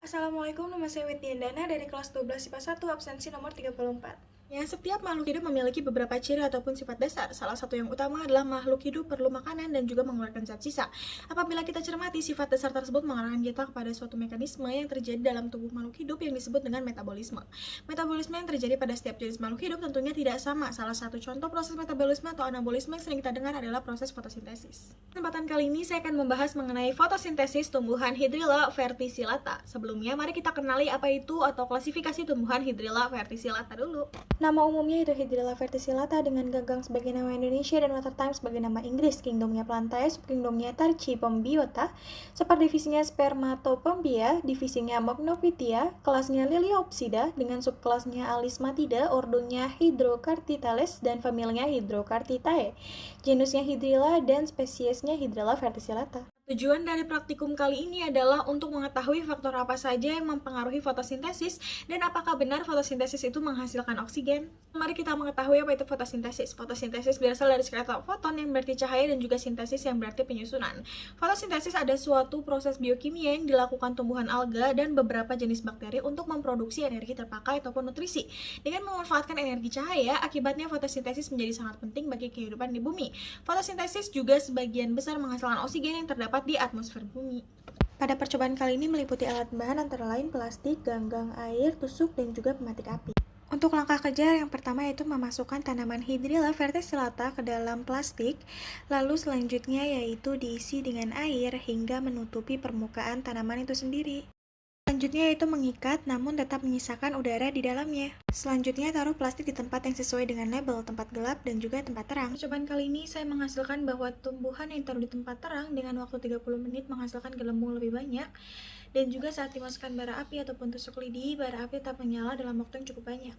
Assalamualaikum, nama saya Witniandana dari kelas 12 IPA 1, absensi nomor 34. Setiap makhluk hidup memiliki beberapa ciri ataupun sifat dasar. Salah satu yang utama adalah makhluk hidup perlu makanan dan juga mengeluarkan zat sisa. Apabila kita cermati, sifat dasar tersebut mengarahkan kita kepada suatu mekanisme yang terjadi dalam tubuh makhluk hidup yang disebut dengan metabolisme. Metabolisme yang terjadi pada setiap jenis makhluk hidup tentunya tidak sama. Salah satu contoh proses metabolisme atau anabolisme yang sering kita dengar adalah proses fotosintesis. Kesempatan kali ini saya akan membahas mengenai fotosintesis tumbuhan Hydrilla verticillata. Sebelumnya, mari kita kenali apa itu atau klasifikasi tumbuhan Hydrilla verticillata dulu. Nama umumnya itu Hydrilla verticillata dengan gagang sebagai nama Indonesia dan watertime sebagai nama Inggris, kingdomnya Plantae, subkingdomnya Tarchipombiota, subdivisinya Spermatopombia, divisinya Mognopitia, kelasnya Liliopsida dengan subkelasnya Alismatida, ordonya Hydrocartitales dan familinya Hydrocartitae, genusnya Hydrilla dan spesiesnya Hydrilla verticillata. Tujuan dari praktikum kali ini adalah untuk mengetahui faktor apa saja yang mempengaruhi fotosintesis dan apakah benar fotosintesis itu menghasilkan oksigen. Mari kita mengetahui apa itu fotosintesis. Fotosintesis berasal dari kata foton yang berarti cahaya dan juga sintesis yang berarti penyusunan. Fotosintesis ada suatu proses biokimia yang dilakukan tumbuhan alga dan beberapa jenis bakteri untuk memproduksi energi terpakai ataupun nutrisi. Dengan memanfaatkan energi cahaya, akibatnya fotosintesis menjadi sangat penting bagi kehidupan di bumi. Fotosintesis juga sebagian besar menghasilkan oksigen yang terdapat di atmosfer bumi. Pada percobaan kali ini meliputi alat bahan antara lain plastik, ganggang air, tusuk, dan juga pematik api. Untuk langkah kerja yang pertama yaitu memasukkan tanaman Hydrilla verticillata ke dalam plastik, lalu selanjutnya yaitu diisi dengan air hingga menutupi permukaan tanaman itu sendiri. Selanjutnya yaitu mengikat namun tetap menyisakan udara di dalamnya. Selanjutnya taruh plastik di tempat yang sesuai dengan label, tempat gelap dan juga tempat terang. Percobaan kali ini saya menghasilkan bahwa tumbuhan yang taruh di tempat terang dengan waktu 30 menit menghasilkan gelembung lebih banyak. Dan juga saat dimasukkan bara api ataupun tusuk lidi, bara api tetap menyala dalam waktu yang cukup banyak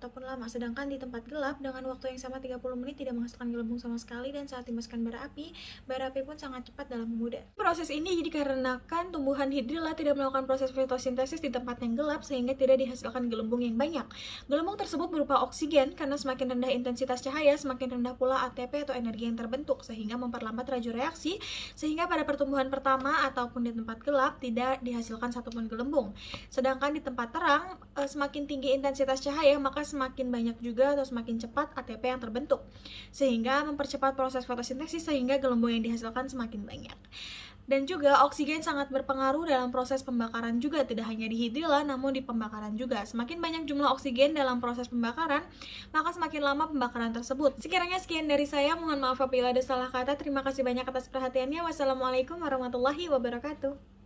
ataupun lama. Sedangkan di tempat gelap dengan waktu yang sama 30 menit tidak menghasilkan gelembung sama sekali, dan saat dimasukkan bara api pun sangat cepat dalam memudar. Proses ini dikarenakan tumbuhan Hydrilla tidak melakukan proses fotosintesis di tempat yang gelap sehingga tidak dihasilkan gelembung yang banyak. Gelembung tersebut berupa oksigen karena semakin rendah intensitas cahaya, semakin rendah pula ATP atau energi yang terbentuk sehingga memperlambat laju reaksi, sehingga pada pertumbuhan pertama ataupun di tempat gelap tidak dihasilkan satupun gelembung. Sedangkan di tempat terang, semakin tinggi intensitas cahaya maka semakin banyak juga atau semakin cepat ATP yang terbentuk, sehingga mempercepat proses fotosintesis sehingga gelembung yang dihasilkan semakin banyak. Dan juga oksigen sangat berpengaruh dalam proses pembakaran juga, tidak hanya di Hydrilla namun di pembakaran juga. Semakin banyak jumlah oksigen dalam proses pembakaran, maka semakin lama pembakaran tersebut. Sekiranya sekian dari saya, mohon maaf apabila ada salah kata. Terima kasih banyak atas perhatiannya. Wassalamualaikum warahmatullahi wabarakatuh.